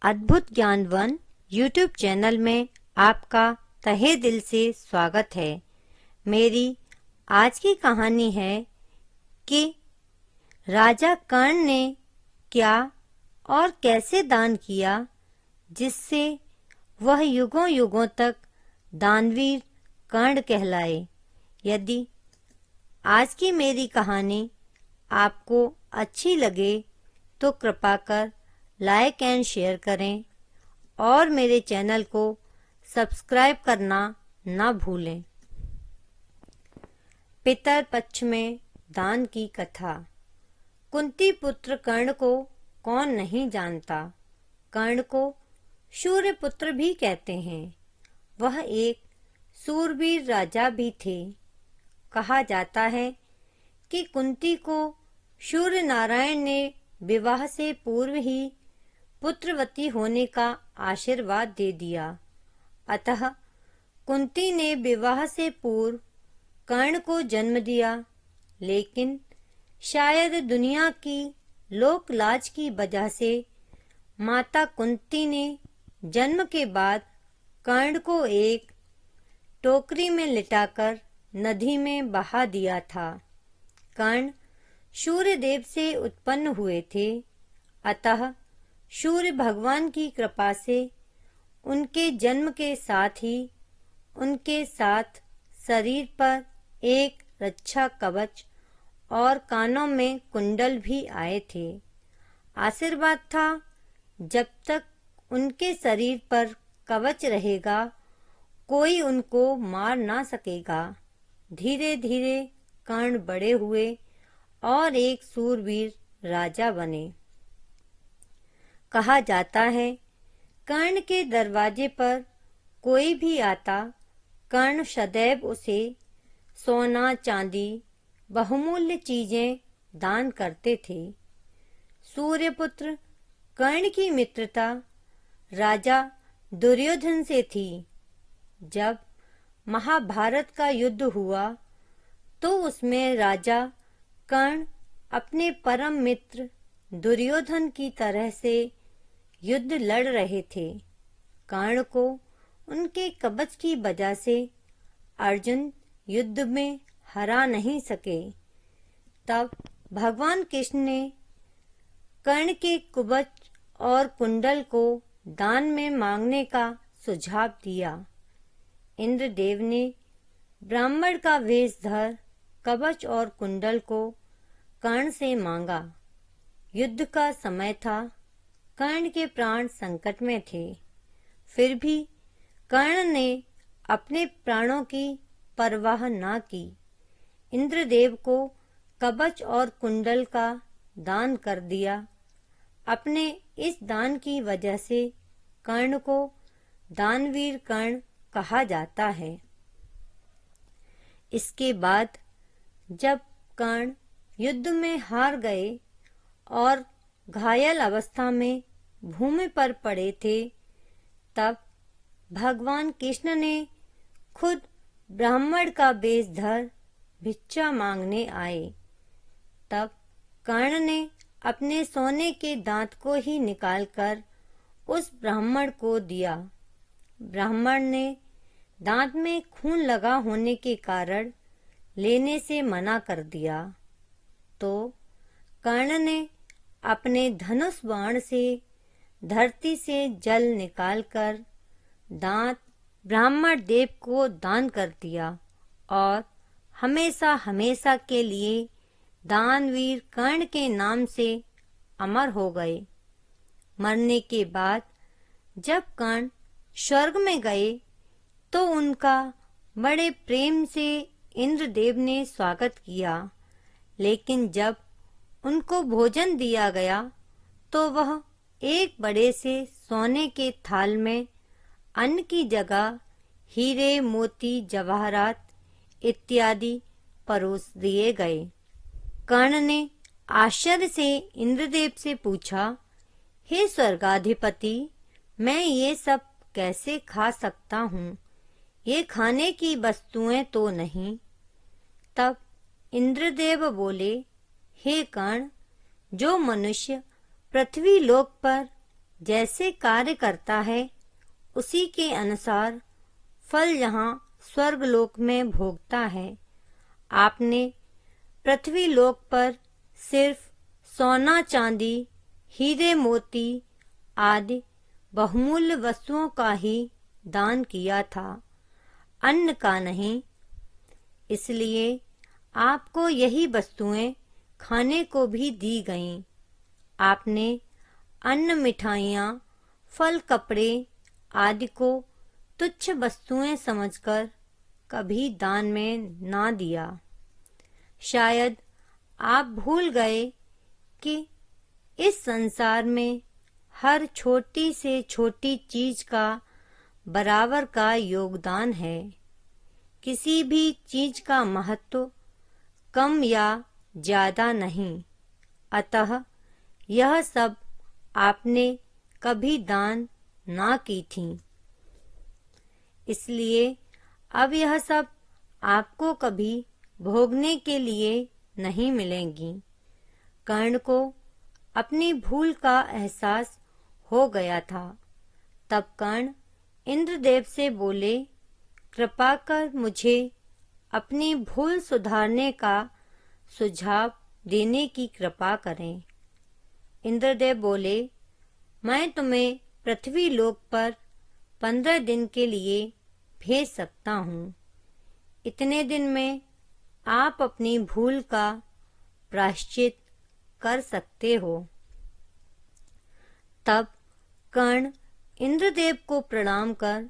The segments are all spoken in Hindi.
अद्भुत ज्ञानवन यूट्यूब चैनल में आपका तहे दिल से स्वागत है। मेरी आज की कहानी है कि राजा कर्ण ने क्या और कैसे दान किया जिससे वह युगों युगों तक दानवीर कर्ण कहलाए। यदि आज की मेरी कहानी आपको अच्छी लगे तो कृपा कर लाइक एंड शेयर करें और मेरे चैनल को सब्सक्राइब करना ना भूलें। पितर पक्ष में दान की कथा। कुंती पुत्र कर्ण को कौन नहीं जानता। कर्ण को शूर्य पुत्र भी कहते हैं। वह एक सूरवीर राजा भी थे। कहा जाता है कि कुंती को सूर्य नारायण ने विवाह से पूर्व ही पुत्रवती होने का आशीर्वाद दे दिया। अतः कुंती ने विवाह से पूर्व कर्ण को जन्म दिया, लेकिन शायद दुनिया की लोक लाज की वजह से माता कुंती ने जन्म के बाद कर्ण को एक टोकरी में लिटाकर नदी में बहा दिया था। कर्ण सूर्य देव से उत्पन्न हुए थे, अतः सूर्य भगवान की कृपा से उनके जन्म के साथ ही उनके साथ शरीर पर एक रक्षा कवच और कानों में कुंडल भी आए थे। आशीर्वाद था, जब तक उनके शरीर पर कवच रहेगा कोई उनको मार ना सकेगा। धीरे धीरे कर्ण बड़े हुए और एक सूरवीर राजा बने। कहा जाता है कर्ण के दरवाजे पर कोई भी आता, कर्ण सदैव उसे सोना चांदी बहुमूल्य चीजें दान करते थे। सूर्यपुत्र कर्ण की मित्रता राजा दुर्योधन से थी। जब महाभारत का युद्ध हुआ तो उसमें राजा कर्ण अपने परम मित्र दुर्योधन की तरह से युद्ध लड़ रहे थे। कर्ण को उनके कवच की वजह से अर्जुन युद्ध में हरा नहीं सके। तब भगवान कृष्ण ने कर्ण के कवच और कुंडल को दान में मांगने का सुझाव दिया। इंद्रदेव ने ब्राह्मण का वेश धर कवच और कुंडल को कर्ण से मांगा। युद्ध का समय था, कर्ण के प्राण संकट में थे। फिर भी कर्ण ने अपने प्राणों की परवाह ना की। इंद्रदेव को कवच और कुंडल का दान कर दिया। अपने इस दान की वजह से कर्ण को दानवीर कर्ण कहा जाता है। इसके बाद जब कर्ण युद्ध में हार गए और घायल अवस्था में भूमि पर पड़े थे, तब भगवान कृष्ण ने खुद ब्राह्मण का वेश धर भिक्षा मांगने आए। तब कर्ण ने अपने सोने के दांत को ही निकालकर उस ब्राह्मण को दिया। ब्राह्मण ने दांत में खून लगा होने के कारण लेने से मना कर दिया। तो कर्ण ने अपने धनुष बाण से धरती से जल निकालकर दांत ब्राह्मण देव को दान कर दिया और हमेशा हमेशा के लिए दानवीर कर्ण के नाम से अमर हो गए। मरने के बाद जब कर्ण स्वर्ग में गए तो उनका बड़े प्रेम से इंद्रदेव ने स्वागत किया, लेकिन जब उनको भोजन दिया गया तो वह एक बड़े से सोने के थाल में अन्न की जगह हीरे मोती जवाहरात इत्यादि परोस दिए गए। कर्ण ने आश्चर्य से इंद्रदेव से पूछा, हे स्वर्गाधिपति, मैं ये सब कैसे खा सकता हूँ? ये खाने की वस्तुएं तो नहीं। तब इंद्रदेव बोले, हे कर्ण, जो मनुष्य पृथ्वी लोक पर जैसे कार्य करता है उसी के अनुसार फल यहाँ स्वर्गलोक में भोगता है। आपने पृथ्वी लोक पर सिर्फ सोना चांदी हीरे मोती आदि बहुमूल्य वस्तुओं का ही दान किया था, अन्न का नहीं। इसलिए आपको यही वस्तुएं खाने को भी दी गईं। आपने अन्न मिठाइयाँ फल कपड़े आदि को तुच्छ वस्तुएं समझकर कभी दान में ना दिया। शायद आप भूल गए कि इस संसार में हर छोटी से छोटी चीज का बराबर का योगदान है। किसी भी चीज का महत्व कम या ज्यादा नहीं। अतः यह सब आपने कभी दान ना की थी, इसलिए अब यह सब आपको कभी भोगने के लिए नहीं मिलेंगी। कर्ण को अपनी भूल का एहसास हो गया था। तब कर्ण इंद्रदेव से बोले, कृपा कर मुझे अपनी भूल सुधारने का सुझाव देने की कृपा करें। इंद्रदेव बोले, मैं तुम्हें पृथ्वी लोक पर 15 दिन के लिए भेज सकता हूँ। इतने दिन में आप अपनी भूल का प्रायश्चित कर सकते हो। तब कर्ण इंद्रदेव को प्रणाम कर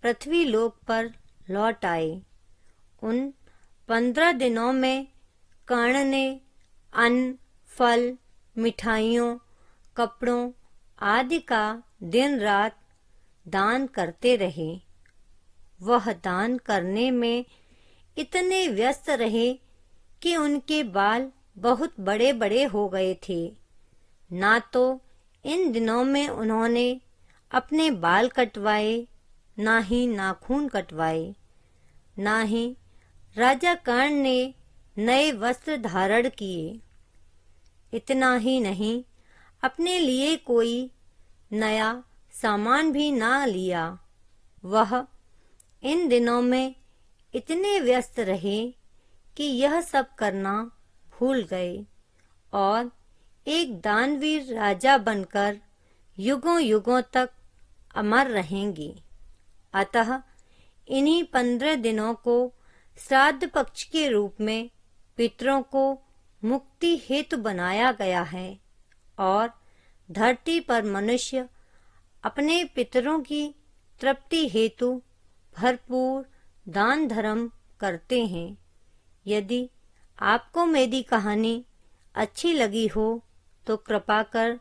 पृथ्वी लोक पर लौट आए। उन 15 दिनों में कर्ण ने अन्न फल मिठाइयों कपड़ों आदि का दिन रात दान करते रहे। वह दान करने में इतने व्यस्त रहे कि उनके बाल बहुत बड़े बड़े हो गए थे। ना तो इन दिनों में उन्होंने अपने बाल कटवाए, ना ही नाखून कटवाए, ना ही राजा कर्ण ने नए वस्त्र धारण किए। इतना ही नहीं, अपने लिए कोई नया सामान भी ना लिया। वह इन दिनों में इतने व्यस्त रहे कि यह सब करना भूल गए और एक दानवीर राजा बनकर युगों युगों तक अमर रहेंगे। अतः इन्हीं 15 दिनों को श्राद्ध पक्ष के रूप में पितरों को मुक्ति हेतु बनाया गया है और धरती पर मनुष्य अपने पितरों की तृप्ति हेतु भरपूर दान धर्म करते हैं। यदि आपको मेरी कहानी अच्छी लगी हो तो कृपा कर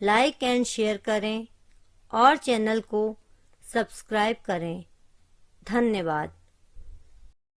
लाइक एंड शेयर करें और चैनल को सब्सक्राइब करें। धन्यवाद।